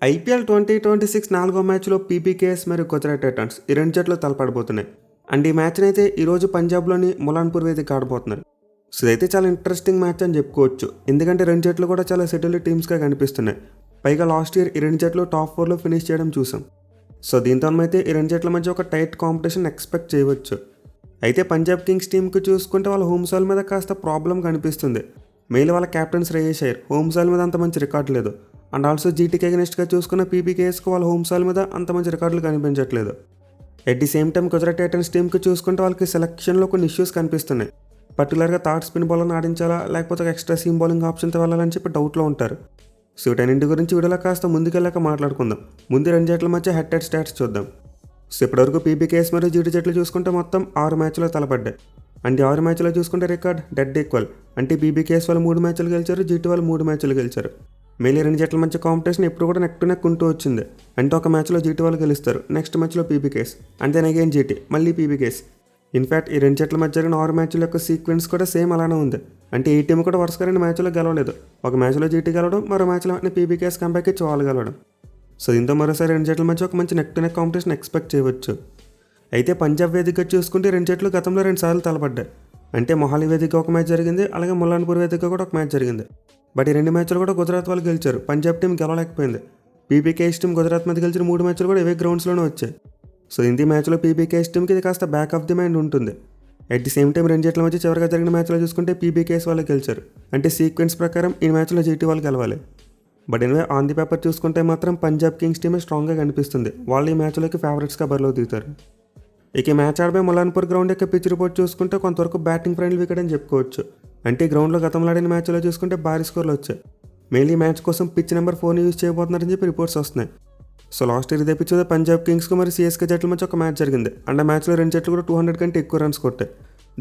IPL 2026 నాలుగో మ్యాచ్లో పీపీకేఎస్ మరియు గుజరాత్ టైటన్స్ ఈ రెండు జట్లు తలపడబోతున్నాయి. అండ్ ఈ మ్యాచ్ని అయితే ఈరోజు పంజాబ్లోని ములాన్పూర్ వేదిక ఆడబోతున్నారు. సో ఇదైతే చాలా ఇంట్రెస్టింగ్ మ్యాచ్ అని చెప్పుకోవచ్చు. ఎందుకంటే రెండు జట్లు కూడా చాలా సెటిల్డ్ టీమ్స్గా కనిపిస్తున్నాయి. పైగా లాస్ట్ ఇయర్ ఈ రెండు జట్లు టాప్ 4లో ఫినిష్ చేయడం చూసాం. సో దీంతో అయితే ఈ రెండు జట్ల మధ్య ఒక టైట్ కాంపిటీషన్ ఎక్స్పెక్ట్ చేయవచ్చు. అయితే పంజాబ్ కింగ్స్ టీంకి చూసుకుంటే వాళ్ళ హోమ్ సాయిల్ మీద కాస్త ప్రాబ్లం కనిపిస్తుంది. మెయిన్ వాళ్ళ captain Shreyas Iyer home soil మీద అంత మంచి రికార్డు లేదు. అండ్ ఆల్సో జీటీకి అగెనిస్ట్గా చూసుకున్న పీపీకేఎస్కి వాళ్ళ హోమ్ సాయిల్ మీద అంత మంచి రికార్డులు కనిపించట్లేదు. At the same time Gujarat Titans టీంకి చూసుకుంటే వాళ్ళకి సెలక్షన్లో కొన్ని ఇష్యూస్ కనిపిస్తున్నాయి. పర్టికులర్గా థర్డ్ స్పిన్ బౌలర్ని ఆడించాలా లేకపోతే ఒక ఎక్స్ట్రా సీమ్ బౌలింగ్ ఆప్షన్తో వెళ్ళాలని చెప్పి డౌట్లో ఉంటారు. సో వీటన్నింటి గురించి వీడియోలో కాస్త ముందుకెళ్ళాక మాట్లాడుకుందాం. ముందు రెండు జట్ల మధ్య హెడ్ హెడ్ స్టాట్స్ చూద్దాం. సో ఇప్పటివరకు పీపీకేఎస్ మరియు జీటీ జట్లు చూసుకుంటే మొత్తం 6 మ్యాచ్లో తలపడ్డాయి. అంటే 6 మ్యాచ్లో చూసుకుంటే రికార్డ్ డెడ్ ఈక్వల్. అంటే పీపీకేఎస్ వాళ్ళు 3 మ్యాచ్లు గెలిచారు, జీటీ వాళ్ళు 3 మ్యాచ్లు గెలిచారు. మెయిన్ రెండు జట్ల మధ్య కాంపిటీషన్ ఎప్పుడు కూడా నెక్ టు నెక్ ఉంటూ వచ్చింది. అంటే ఒక మ్యాచ్లో జీటీ వాళ్ళు గెలుస్తారు, నెక్స్ట్ మ్యాచ్లో పీపీకేఎస్, అండ్ దెన్ అగైన్ జీటీ, మళ్ళీ పీపీకేఎస్. ఇన్ఫ్యాక్ట్ ఈ రెండు జట్ల మధ్య జరిగిన 6 మ్యాచ్ల యొక్క సీక్వెన్స్ కూడా సేమ్ అలానే ఉంది. అంటే ఈ టీం కూడా వరుసగా 2 మ్యాచ్లో గెలవలేదు. ఒక మ్యాచ్లో జీటీ గెలవడం, మరో మ్యాచ్లో పీపీకేఎస్ కంబ్యాక్ ఇచ్చి వాళ్ళు గెలవడం. సో దీంతో మరోసారి రెండు జట్ల మధ్య ఒక మంచి neck to neck competition expect చేయవచ్చు. అయితే పంజాబ్ వేదిక చూసుకుంటే రెండు జట్లు గతంలో 2 సార్లు తలపడ్డాయి. అంటే మొహాలీ వేదిక ఒక మ్యాచ్ జరిగింది, అలాగే ములాన్పూర్ వేదిక కూడా ఒక మ్యాచ్ జరిగింది. బట్ ఈ 2 మ్యాచ్లు కూడా గుజరాత్ వాళ్ళు గెలిచారు. పంజాబ్ టీం గెలవలేకపోయింది. పీపీకేఎస్ టీం గుజరాత్ మీద గెలిచిన 3 మ్యాచ్లు కూడా ఇవే గ్రౌండ్స్లోనే వచ్చాయి. సో ఇంది మ్యాచ్లో పీపీకేఎస్ టీంకి ఇది కాస్త బ్యాక్ ఆఫ్ ది మైండ్ ఉంటుంది. అట్ ది సేమ్ టైం రెండు జట్ల మధ్య చివరిగా జరిగిన మ్యాచ్లో చూసుకుంటే పీపీకేఎస్ వాళ్ళు గెలిచారు. అంటే సీక్వెన్స్ ప్రకారం ఈ మ్యాచ్లో జీటీ వాళ్ళు గెలవాలి. But anyway on the paper చూసుకుంటే మాత్రం పంజాబ్ కింగ్స్ టీమే స్ట్రాంగ్గా కనిపిస్తుంది. వాళ్ళు ఈ మ్యాచ్లోకి ఫేవరెట్స్గా బరిలో దిగుతారు. ఇక ఈ మ్యాచ్ ఆడిపోయి ములాన్పూర్ గ్రౌండ్ యొక్క పిచ్ రిపోర్ట్ చూసుకుంటే కొంతవరకు బ్యాటింగ్ ఫ్రెండ్లీ వికెట్ అని చెప్పుకోవచ్చు. అంటే ఈ గ్రౌండ్లో గతంలో ఆడిన మ్యాచ్లో చూసుకుంటే భారీ స్కోర్లు వచ్చాయి. మెయిన్లీ మ్యాచ్ కోసం పిచ్ నెంబర్ 4ని యూజ్ చేయబోతున్నారని చెప్పి రిపోర్ట్స్ వస్తున్నాయి. సో లాస్ట్ ఇయర్ ఇదే పిచ్ మీద పంజాబ్ కింగ్స్కి మరి సిఎస్కే జట్ల మధ్య ఒక మ్యాచ్ జరిగింది. అండ్ ఆ మ్యాచ్లో రెండు జట్లు కూడా 200 కంటే ఎక్కువ రన్స్ కొట్టాయి.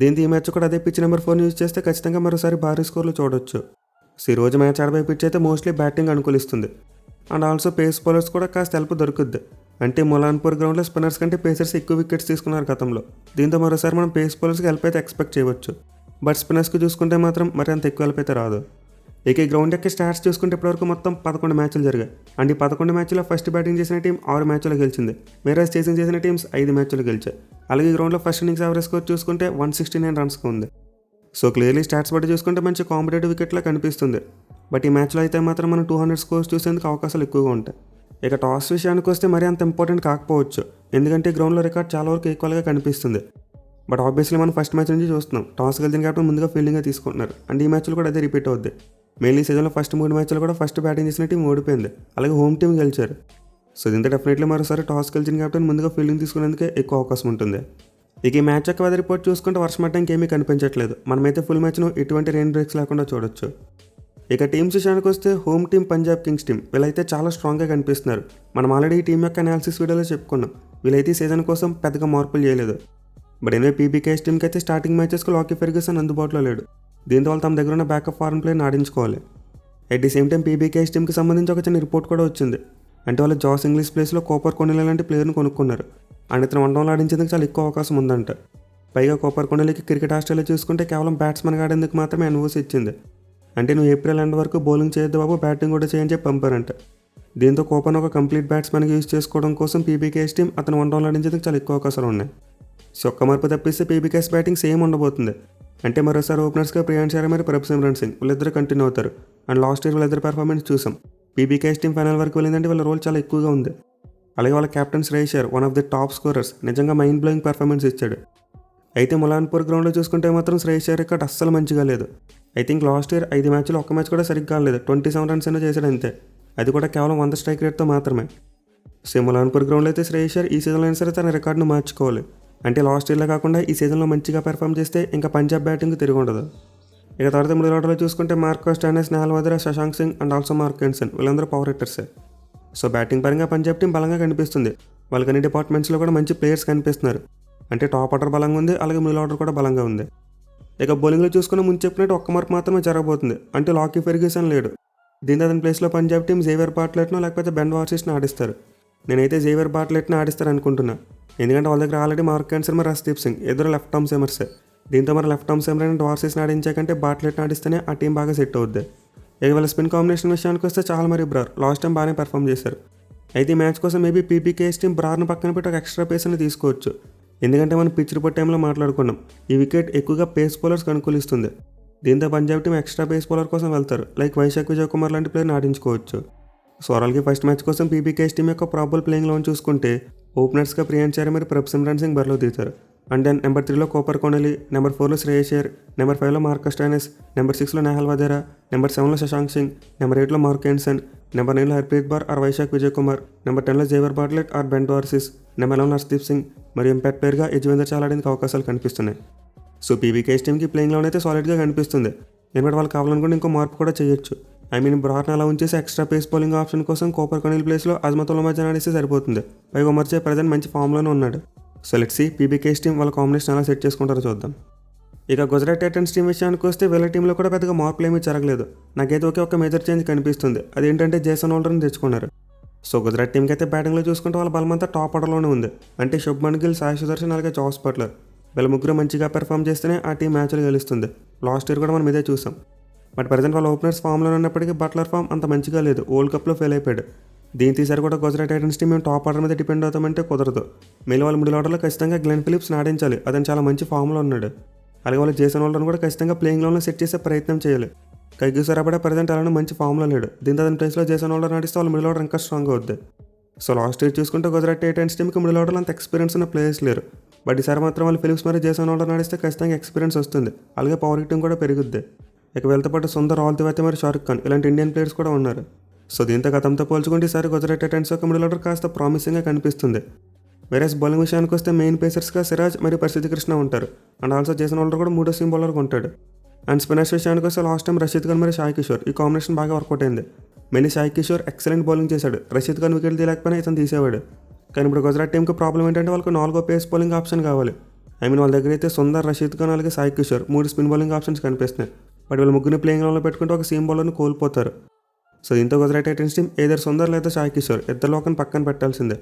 దీంతో ఈ మ్యాచ్ కూడా అదే పిచ్ నెంబర్ 4ని యూజ్ చేస్తే ఖచ్చితంగా మరోసారి భారీ స్కోర్లు చూడొచ్చు. సో ఈ రోజు మ్యాచ్ ఆడిపోయే పిచ్ అయితే మోస్ట్లీ బ్యాటింగ్ అనుకూలిస్తుంది. అండ్ ఆల్సో పేస్ బౌలర్స్ కూడా కాస్త హెల్ప్ దొరుకుద్ది. అంటే ములాన్పూర్ గ్రౌండ్లో స్పిన్నర్స్ కంటే పేసర్స్ ఎక్కువ వికెట్స్ తీసుకున్నారు గతంలో. దీంతో మరోసారి మనం పేస్ బౌలర్స్కి హెల్ప్ అయితే ఎక్స్పెక్ట్ చేయవచ్చు. బట్ స్పిన్నర్స్కి చూసుకుంటే మాత్రం మరి అంత ఎక్కువ హెల్ప్ అయితే రాదు. ఇక ఈ గ్రౌండ్ యొక్క స్టాట్స్ చూసుకుంటే ఇప్పటివరకు మొత్తం 11 మ్యాచ్లు జరిగాయి. అండ్ ఈ 11 మ్యాచ్లో ఫస్ట్ బ్యాటింగ్ చేసిన టీం 6 మ్యాచ్లో గెలిచింది. వేరేస్ చేసింగ్ చేసిన టీమ్స్ 5 మ్యాచ్లు గెలిచాయి. అలాగే ఈ గ్రౌండ్లో ఫస్ట్ ఇన్నింగ్స్ యావరేజ్ స్కోర్ చూసుకుంటే 169 రన్స్గా ఉంది. సో క్లియర్లీ స్టాట్స్ బట్టి చూసుకుంటే మంచి కాంపిటేటివ్ వికెట్లా కనిపిస్తుంది. బట్ ఈ మ్యాచ్లో అయితే మాత్రం మనం 200 స్కోర్స్ చూసేందుకు అవకాశాలు ఎక్కువగా ఉంటాయి. ఇక టాస్ విషయానికి వస్తే మరీ అంత ఇంపార్టెంట్ కాకపోవచ్చు. ఎందుకంటే గ్రౌండ్లో రికార్డ్ చాలా వరకు ఈక్వల్గా కనిపిస్తుంది. బట్ ఆబ్వియస్లీ మనం ఫస్ట్ మ్యాచ్ నుంచి చూస్తున్నాం టాస్ గెలిచిన కాబట్టి ముందుగా ఫీల్డింగ్గా తీసుకుంటున్నారు. అండ్ ఈ మ్యాచ్లో కూడా అదే రిపీట్ అవుద్ది. మెయిన్లీ సీజన్లో ఫస్ట్ 3 మ్యాచ్లు కూడా ఫస్ట్ బ్యాటింగ్ చేసిన టీం ఓడిపోయింది. అలాగే హోమ్ టీం గెలిచారు. సో దీంతో డెఫినెట్లీ మరోసారి టాస్ గెలిచిన కాబట్టి ముందుగా ఫీల్డింగ్ తీసుకునేందుకే ఎక్కువ అవకాశం ఉంటుంది. ఇక ఈ మ్యాచ్ యొక్క వెదర్ రిపోర్ట్ చూసుకుంటే వర్షం పడడానికి ఏమీ కనిపించట్లేదు. మనమైతే ఫుల్ మ్యాచ్ను ఎటువంటి రెయిన్ బ్రేక్స్ లేకుండా చూడొచ్చు. ఇక టీమ్స్ విషయానికి వస్తే home team Punjab Kings team వీళ్ళైతే చాలా స్ట్రాంగ్గా కనిపిస్తున్నారు. మనం ఆల్రెడీ ఈ టీం యొక్క అనాలిసిస్ వీడియోలో చెప్పుకున్నాం. వీళ్ళైతే ఈ సీజన్ కోసం పెద్దగా మార్పులు చేయలేదు. బట్ ఎనివే పీపీకేఎస్ టీంకి అయితే స్టార్టింగ్ మ్యాచెస్కి లాకీ ఫెర్గ్యూసన్ అందుబాటులో లేడు. దీంతో వాళ్ళు తమ దగ్గర ఉన్న బ్యాకప్ ఫారెన్ ప్లేయర్ని ఆడించుకోవాలి. At the same time PPKS టీంకి సంబంధించి ఒక చిన్న రిపోర్ట్ కూడా వచ్చింది. అంటే వాళ్ళు జాస్ ఇంగ్లీష్ ప్లేస్లో కోపర్ కొనెల్ లాంటి ప్లేయర్ని కొనుక్కున్నారు. అండ్ ఇతను వన్డౌన్లో ఆడించేందుకు చాలా ఎక్కువ అవకాశం ఉందంట. పైగా కోపర్ కొనెల్కి క్రికెట్ ఆస్ట్రేలియా చూసుకుంటే కేవలం బ్యాట్స్మెన్గా ఆడేందుకు మాత్రమే ఎన్ఓసి ఇచ్చింది. అంటే నువ్వు ఏప్రిల్ ఎండ్ వరకు బౌలింగ్ చేయొద్దు బాబు, బ్యాటింగ్ కూడా చేయని చెప్పి పంపారంట. దీంతో కోపర్ని ఒక కంప్లీట్ బ్యాట్స్మెన్గా యూజ్ చేసుకోవడం కోసం పీపీకేఎస్ టీం అతను వన్డౌన్లో ఆడించేందుకు చాలా ఎక్కువ అవకాశాలు ఉన్నాయి. సో ఒక్క మార్పు తప్పిస్తే పీపీకేఎస్ బ్యాటింగ్ సేమ్ ఉండబోతుంది. అంటే మరోసారి ఓపెనర్స్గా ప్రియాంశ్ శర్మ మరియు ప్రభసిమ్రన్ సింగ్ వీళ్ళిద్దరు కంటిన్యూ అవుతారు. అండ్ లాస్ట్ ఇయర్ వీళ్ళిద్దరు పెర్ఫార్మెన్స్ చూసాం. పీపీకేఎస్ టీం ఫైనల్ వరకు వెళ్ళిందంటే వాళ్ళ రోల్ చాలా ఎక్కువగా ఉంది. అలాగే వాళ్ళ captain Shreyas Iyer one of the top scorers నిజంగా మైండ్ బ్లోయింగ్ పెర్ఫార్మెన్స్ ఇచ్చాడు. అయితే ములాన్పూర్ గ్రౌండ్లో చూసుకుంటే మాత్రం శ్రేయస్ అయ్యర్ రికార్డ్ అస్సలు మంచిగా లేదు. ఐ థింక్ లాస్ట్ ఇయర్ 5 మ్యాచ్లో ఒక్క మ్యాచ్ కూడా సరిగ్గా ఆడలేదు. 27 రన్స్ అయినా చేశాడు అంతే. అది కూడా కేవలం 100 స్ట్రైక్ రేట్తో మాత్రమే. సో ములాన్పూర్ గ్రౌండ్లో అయితే శ్రేయస్ అయ్యర్ ఈ సీజన్లో అయినా సరే తన రికార్డును మార్చుకోవాలి. అంటే లాస్ట్ ఇయర్లో కాకుండా ఈ సీజన్లో మంచిగా పెర్ఫామ్ చేస్తే ఇంకా పంజాబ్ బ్యాటింగ్ తిరిగి ఉండదు. ఇక తర్వాత మిడిల్ ఆర్డర్లో చూసుకుంటే Marco Stoinis, Nehal Wadhera, Shashank Singh and also Marco Jansen వీళ్ళందరూ పవర్ హిట్టర్సే. సో బ్యాటింగ్ పరంగా పంజాబ్ టీం బలంగా కనిపిస్తుంది. వాళ్ళకి అన్ని డిపార్ట్మెంట్స్లో కూడా మంచి ప్లేయర్స్ కనిపిస్తున్నారు. అంటే టాప్ ఆర్డర్ బలంగా ఉంది, అలాగే మిడిల్ ఆర్డర్ కూడా బలంగా ఉంది. ఇక బౌలింగ్లో చూసుకున్న ముందు చెప్పినట్టు ఒక్క మార్పు మాత్రమే జరగబోతుంది. అంటే లాకీ ఫెర్గ్యూసన్ లేడు. దీంతో అతని ప్లేస్లో పంజాబ్ టీం జేవియర్ బార్ట్లెట్ను లేకపోతే బెన్ వార్సిస్ని ఆడిస్తారు. నేనైతే జేవియర్ బార్ట్లెట్ని ఆడిస్తారు అనుకుంటున్నా. ఎందుకంటే వాళ్ళ దగ్గర ఆల్రెడీ మార్క్ హెన్సన్ మరి రస్దీప్ సింగ్ ఇద్దరు లెఫ్ట్ ఆర్మ్ సీమర్సే. దీంతో మరి లెఫ్ట్ ఆర్మ్ సీమర్ అండ్ వార్సిస్ని ఆడించాకంటే బార్ట్లెట్ని ఆడిస్తేనే ఆ టీం బాగా సెట్ అవుద్ది. ఇక వీళ్ళ స్పిన్ కాంబినేషన్ విషయానికి వస్తే చాలా మరి బ్రార్ లాస్ట్ టైం బాగానే పెర్ఫామ్ చేశారు. అయితే ఈ మ్యాచ్ కోసం మేబీ పీపీకేఎస్ టీం బ్రార్ను పక్కన పెట్టి ఒక ఎక్స్ట్రా పేసర్ని తీసుకోవచ్చు. ఎందుకంటే మనం పిచ్ రిపోర్ట్ టైంలో మాట్లాడుకున్నాం, ఈ వికెట్ ఎక్కువగా పేస్ బౌలర్స్కి అనుకూలిస్తుంది. దీంతో Punjab team extra pace bowler కోసం వెళ్తారు, లైక్ వైశాఖ్ విజయ్ కుమార్ లాంటి ప్లేయర్ని ఆడించుకోవచ్చు. సో ఓవరాల్గా ఫస్ట్ మ్యాచ్ కోసం పీపీకేఎస్ టీం యొక్క ప్రాబబుల్ ప్లేయింగ్ లోన్ చూసుకుంటే ఓపెనర్స్గా ప్రియాంక్ చారి మరి ప్రభ్ సింగ్ బరిలో దిగుతారు. అండ్ దెన్ నెంబర్ 3లో కోపర్ కొనలి, నెంబర్ 4లో శ్రేయస్ అయ్యర్, నెంబర్ 5లో మార్కస్ స్టోయినిస్, నెంబర్ 6లో నేహల్ వధేరా, నెంబర్ 7లో శశాంక్ సింగ్, నెంబర్ 8లో మార్క్ ఎన్సన్, నెంబర్ 9లో హర్ప్రీత్ బార్ ఆర్ వైశాఖ్ విజయ్ కుమార్, నెంబర్ 10లో Xavier Bartlett or Ben Dwarshuis, number 11లో హర్షదీప్ సింగ్ మరియు ఇంపాక్ట్ ప్లేయర్గా యజ్వేంద్ర చహల్ ఆడేందుకు అవకాశాలు కనిపిస్తున్నాయి. సో పీవీకేఎస్ టీంకి ప్లేయింగ్ లోన్ అయితే సాలిడ్గా కనిపిస్తుంది. ఎందుకంటే వాళ్ళు కావాలనుకుంటే ఇంకో మార్పు కూడా చేయొచ్చు. బ్రార్ని అలా ఉంచేసి ఎక్స్ట్రా పేస్ బౌలింగ్ ఆప్షన్ కోసం కోపర్ కొనిల్ ప్లేస్లో అజ్మతుల్లా మధ్య ఆడిస్తే సరిపోతుంది. పైగా ఉమర్చే ప్రజెంట్ మంచి ఫామ్లోనే ఉన్నాడు. So let's see PBKS team వాళ్ళ కాంబినేషన్ ఎలా సెట్ చేసుకుంటారో చూద్దాం. ఇక గుజరాత్ టైటన్స్ టీం విషయానికి వస్తే వీళ్ళ టీంలో కూడా పెద్దగా మార్పులు ఏమీ జరగలేదు. నాకైతే ఒక మేజర్ చేంజ్ కనిపిస్తుంది, అదేంటంటే జేసన్ హోల్డర్ని తెచ్చుకున్నారు. సో గుజరాత్ టీంకి అయితే బ్యాటింగ్లో చూసుకుంటే వాళ్ళ బలమంతా టాప్ ఆర్డర్లోనే ఉంది. అంటే శుభ్మన్ గిల్, సాయి సుదర్శన్ అలాగే జాస్ బట్లర్ వీళ్ళ ముగ్గురు మంచిగా పెర్ఫామ్ చేస్తేనే ఆ టీం మ్యాచ్లు గెలుస్తుంది. లాస్ట్ ఇయర్ కూడా మనం ఇదే చూసాం. బట్ ప్రజెంట్ వాళ్ళ ఓపెనర్స్ ఫామ్లో ఉన్నప్పటికీ బట్లర్ ఫామ్ అంత మంచిగా లేదు, వరల్డ్ కప్లో ఫెయిల్ అయిపోయాడు. దీని ఈసారి కూడా గుజరాత్ టైటన్స్ టీం మేము టాప్ ఆర్డర్ మీద డిపెండ్ అవుతామంటే కుదరదు. మిగిలిన వాళ్ళ మిడిల్ ఆర్డర్లో ఖచ్చితంగా గ్లెన్ ఫిలిప్స్ ఆడించాలి, అతను చాలా మంచి ఫామ్లో ఉన్నాడు. అలాగే వాళ్ళు జేసన్ హోల్డర్ని కూడా ఖచ్చితంగా ప్లేయింగ్ లోన్లో సెట్ చేసే ప్రయత్నం చేయాలి. కైగిసోర్ అప్పుడే ప్రజెంట్ అలానే మంచి ఫామ్లో లేడు. దీంతో అతని ప్లేస్లో జేసన్ హోల్డర్ నడిస్తే వాళ్ళ మిడిల్ ఆర్డర్ ఇంకా స్ట్రాంగ్ అవుద్ది. సో లాస్ట్ ఇయర్ చూసుకుంటే గుజరాత్ టైటన్స్ టీంకి మిడిల్ ఆర్డర్లో అంత ఎక్స్పీరియన్స్ ఉన్న ప్లేయర్స్ లేరు. బట్ ఈసారి మాత్రం వాళ్ళు ఫిలిప్స్ మరియు జేసన్ హోల్డర్ నడిస్తే ఖచ్చితంగా ఎక్స్పీరియన్స్ వస్తుంది, అలాగే పవర్ హిట్టింగ్ కూడా పెరుగుద్ది. ఇక వీళ్ళతో పాటు సుందర్ ఆల్తివతి మరియు షారుఖ్ ఖాన్ ఇలాంటి ఇండియన్ ప్లేయర్స్ కూడా ఉన్నారు. సో దీంతో గతంతో పోల్చుకుంటే ఈసారి గుజరాత్ టైటన్స్ యొక్క మిడిల్ ఆర్డర్ కాస్త ప్రామిసింగ్గా కనిపిస్తుంది. వేరేస్ బౌలింగ్ విషయానికి వస్తే మెయిన్ పేసర్స్గా సిరాజ్ మరియు పరిస్థితి కృష్ణ ఉంటారు. అండ్ ఆల్సో జేసన్ హోల్డర్ కూడా 3వ సీమ్ బౌలర్గా ఉంటాడు. అండ్ స్పిన్నర్స్ విషయానికి వస్తే లాస్ట్ టైం రషీద్ ఖాన్ మరియు సాయి కిషోర్ ఈ కాంబినేషన్ బాగా వర్కౌట్ అయింది. Mainly Sai Kishore excellent bowling చేశాడు, రషీద్ ఖాన్ వికెట్ తీయలేకపోయినా ఇతను తీసేవాడు. కానీ ఇప్పుడు గుజరాత్ టీంకి ప్రాబ్లం ఏంటంటే వాళ్ళకి 4వ పేస్ బౌలింగ్ ఆప్షన్ కావాలి. వాళ్ళ దగ్గర అయితే సుందర్, రషీద్ ఖాన్ అలాగే Sai Kishore 3 spin bowling options కనిపిస్తున్నాయి. బట్ వీళ్ళు ముగ్గురిని ప్లేయింగ్ లోన్లో పెట్టుకుంటే ఒక సీమ్ బౌలర్ని కోల్పోతారు. సో దీంతో Gujarat Titans team either Sundar లేదా సాయి కిషోర్ ఇద్దరు ఒకరిని పక్కన పెట్టాల్సిందే.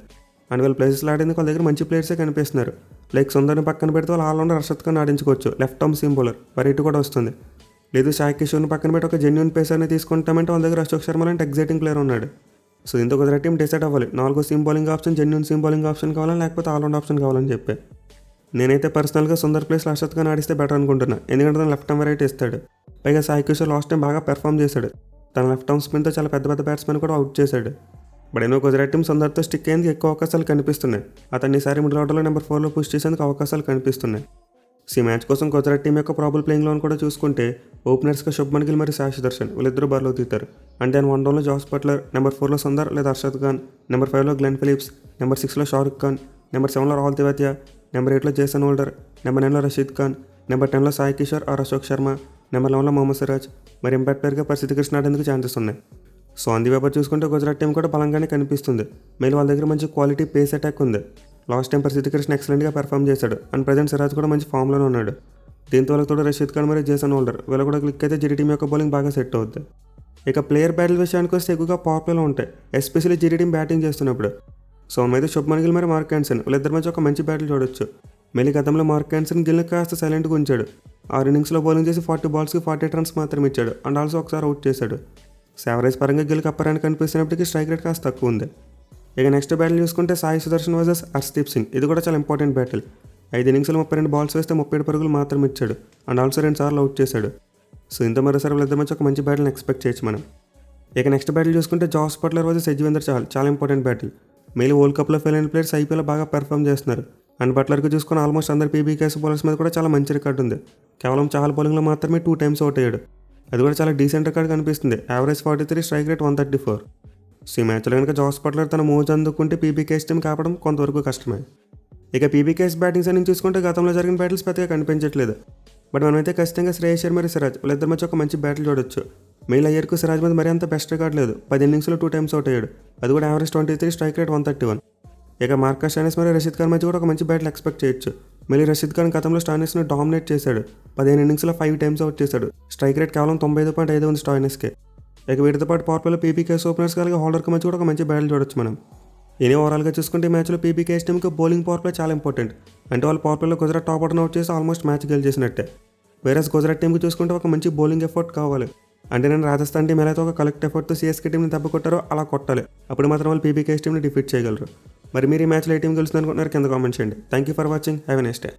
అండ్ వీళ్ళ ప్లేసెస్లో ఆడేందుకు వాళ్ళ దగ్గర మంచి ప్లేయర్సే కనిపిస్తున్నారు. లైక్ సుందర్ని పక్కన పెడితే వాళ్ళు ఆల్రౌండర్ హర్షద్ ఖాన్ ఆడించుకోవచ్చు, left arm seam bowler variety కూడా వస్తుంది. లేదు సాయి కిషోర్ని పక్కన పెట్టి ఒక జెన్యూన్ పేసర్ని తీసుకుంటామంటే వాళ్ళ దగ్గర అశోక్ శర్మ లాంటి ఎగ్జైటింగ్ ప్లేయర్ ఉన్నాడు. సో దీంతో గుజరాత్ టీం డిసైడ్ అవ్వాలి, 4వ seam bowling option genuine seam bowling option కావాలని లేకపోతే ఆల్రౌండ్ ఆప్షన్ కావాలని చెప్పి. నేనైతే పర్సనల్గా సుందర్ ప్లేస్లో హర్షద్ ఖాన్ ఆడిస్తే బెటర్ అనుకుంటున్నా, ఎందుకంటే తను లెఫ్ట్ ఆర్మ్ వెరైటీ ఇస్తాడు. పైగా సాయి కిషోర్ లాస్ట్ టైం బాగా పెర్ఫామ్ చేశాడు, తన లెఫ్ట్ ఆర్మ్ స్పిన్తో చాలా పెద్ద పెద్ద బ్యాట్స్మెన్ కూడా అవుట్ చేశాడు. బట్ గుజరాత్ టీం సుందర్తో స్టిక్ అయ్యేందుకు ఎక్కువ అవకాశాలు కనిపిస్తున్నాయి. అతన్ని ఈసారి మిడిల్ ఆర్డర్లో నెంబర్ 4లో పుష్ చేసేందుకు అవకాశాలు కనిపిస్తున్నాయి. ఈ మ్యాచ్ కోసం గుజరాత్ టీం యొక్క ప్రాబుల్ ప్లేయింగ్ లోన్ కూడా చూసుకుంటే ఓపెనర్స్గా శుభ్మన్ గిల్ మరియు సాయి సుదర్శన్ వీళ్ళిద్దరూ బరిలో దిగుతారు. అండ్ దెన్ 1 డౌన్లో జాస్ బట్లర్, నెంబర్ 4లో సుందర్ లేదా హర్షద్ ఖాన్, నెంబర్ 5లో గ్లెన్ ఫిలిప్స్, నెంబర్ 6లో షారుఖ్ ఖాన్, నెంబర్ 7లో రాహుల్ తివాతియా, నెంబర్ 8లో జేసన్ హోల్డర్, నెంబర్ 9లో రషీద్ ఖాన్, నెంబర్ 10లో సాయి కిషోర్ ఆర్ అశోక్ శర్మ, నెంబర్ 11లో మొహమ్మద్ సిరాజ్ మరి ఇంపాక్ట్ ప్లేయర్గా పరిస్థితి కృష్ణ ఆడేందుకు ఛాన్సెస్ ఉన్నాయి. సో అంది పేపర్ చూసుకుంటే గుజరాత్ టీం కూడా బలంగానే కనిపిస్తుంది. మెయిన్ వాళ్ళ దగ్గర మంచి క్వాలిటీ పేస్ అటాక్ ఉంది. లాస్ట్ టైం పరిస్థితి కృష్ణ ఎక్సలెంట్గా పెర్ఫామ్ చేశాడు. అండ్ ప్రజెంట్ సిరాజ్ కూడా మంచి ఫామ్లోనే ఉన్నాడు. దీంతో వాళ్ళకి తోడు రషీద్ ఖాన్ మరియు జేసన్ హోల్డర్ వీళ్ళు కూడా క్లిక్ అయితే జీడీ టీం యొక్క బౌలింగ్ బాగా సెట్ అవుద్ది. ఇక ప్లేయర్ బ్యాటిల్ విషయానికి వస్తే ఎక్కువగా పవర్ ప్లేలో ఉంటాయి, ఎస్పెషల్లీ జీడీ టీం బ్యాటింగ్ చేస్తున్నప్పుడు. సో అయితే శుభ్మన్ గిల్ మరియు మార్క్ యాన్సన్ వీళ్ళిద్దరి మధ్య ఒక మంచి బ్యాటిల్ చూడొచ్చు. మళ్ళీ గతంలో మార్క్ యాన్సన్ గిల్ని కాస్త సైలెంట్గా ఉంచాడు. 6 ఇన్నింగ్స్లో బౌలింగ్ చేసి 40 బాల్స్కి 48 రన్స్ మాత్రమే ఇచ్చాడు. అండ్ ఆల్సో ఒకసారి అవుట్ చేశాడు. యావరేజ్ పరంగా గిల్కి అప్పర్ హ్యాండ్ కనిపిస్తున్నప్పటికీ స్ట్రైక్ రేట్ కాస్త తక్కువ ఉంది. ఇక నెక్స్ట్ బ్యాటిల్ చూసుకుంటే సాయి సుదర్శన్ వర్సెస్ హర్షదీప్ సింగ్, ఇది కూడా చాలా ఇంపార్టెంట్ బ్యాటిల్. 5 ఇన్నింగ్స్లో 32 బాల్స్ వేస్తే 37 పరుగులు మాత్రమే ఇచ్చాడు. అండ్ ఆల్సో 2 సార్లు అవుట్ చేశాడు. సో ఇంత మరోసారి వీళ్ళిద్దరి మధ్య ఒక మంచి బ్యాటిల్ని ఎక్స్పెక్ట్ చేయొచ్చు మనం. ఇక నెక్స్ట్ బ్యాటిల్ చూసుకుంటే Jos Buttler versus Yuzvendra Chahal, చాలా ఇంపార్టెంట్ బ్యాటిల్. మెయిన్ వరల్డ్ కప్లో ఫెయిల్ అయిన ప్లేయర్స్ ఐపీఎల్లో బాగా పెర్ఫామ్ చేస్తున్నారు. అండ్ బట్లర్కి చూసుకుని ఆల్మోస్ట్ అందరు పీబీకేఎస్ బౌలర్స్ మీద కూడా చాలా మంచి రికార్డు ఉంది. కేవలం చహల్ బౌలింగ్లో మాత్రమే 2 టైమ్స్ అవుట్ అయ్యాడు. అది కూడా చాలా డీసెంట్ రికార్డ్ కనిపిస్తుంది. Average 43, strike rate 134. సో ఈ మ్యాచ్లో కనుక జాస్ బట్లర్ తన మోజ్ అందుకుంటే పీబీకేఎస్ టీం కాపడం కొంతవరకు కష్టమే. ఇక పీబీకేఎస్ బ్యాటింగ్స్ అని చూసుకుంటే గతంలో జరిగిన బ్యాటిల్స్ పెద్దగా కనిపించట్లేదు. బట్ మనమైతే ఖచ్చితంగా శ్రేయస్ అయ్యర్ మరియు సిరాజ్ వీళ్ళిద్దరి మధ్య ఒక మంచి బ్యాటిల్ చూడొచ్చు. మెయిల్ అయ్యర్కు సిరాజ్ మీద మరీ అంత బెస్ట్ రికార్డ్ లేదు. 10 ఇన్నింగ్స్లో 2 టైమ్స్ అవుట్ అయ్యాడు. అది కూడా యావరేజ్ 23, స్ట్రైక్ రేట్ 131. ఇక మార్కస్ స్టోయినిస్ మరియు రషీద్ ఖాన్ మధ్య కూడా ఒక మంచి బ్యాటిల్ ఎక్స్పెక్ట్ చేయొచ్చు. మళ్ళీ రషీద్ ఖాన్ గతంలో స్టోయినిస్ను డామినేట్ చేశాడు. 15 ఇన్నింగ్స్లో 5 టైమ్స్ అవుట్ చేశాడు. స్ట్రైక్ రేట్ కేవలం 95.5 ఉంది స్టోయినిస్కి. ఇక వీటితో పాటు పవర్ ప్లేలో పీబీకేఎస్ ఓపెనర్స్ కలిగి హోల్డర్కి మధ్య కూడా ఒక మంచి బ్యాటిల్ చూడొచ్చు మనం. ఇని ఓవరాల్గా చూసుకుంటే ఈ మ్యాచ్లో పీబీకేఎస్ టీంకి బౌలింగ్ పవర్ ప్లే చాలా ఇంపార్టెంట్. అంటే వాళ్ళు పవర్ ప్లేలో గుజరాత్ టాప్ ఆర్డర్ అవుట్ చేసి ఆల్మోస్ట్ మ్యాచ్ గెలిచేసినట్టే. వేరేస్ గుజరాత్ టీంకి చూసుకుంటే ఒక మంచి బౌలింగ్ ఎఫర్ట్ కావాలి. అంటే నేను రాజస్థాన్ టీం ఎలా అయితే ఒక కలెక్ట్ ఎఫర్ట్తో సిఎస్కే టీంని దెబ్బ కొట్టారో అలా కొట్టాలి. అప్పుడు మాత్రం వాళ్ళు పీబీకేఎస్ టీంని డిఫీట్ చేయగలరు. మరి మీరు ఈ మ్యాచ్లో ఏ టీం గెలుస్తుంది అనుకుంటున్నారు కింద కామెంట్ చేయండి. Thank you for watching. Have a nice day.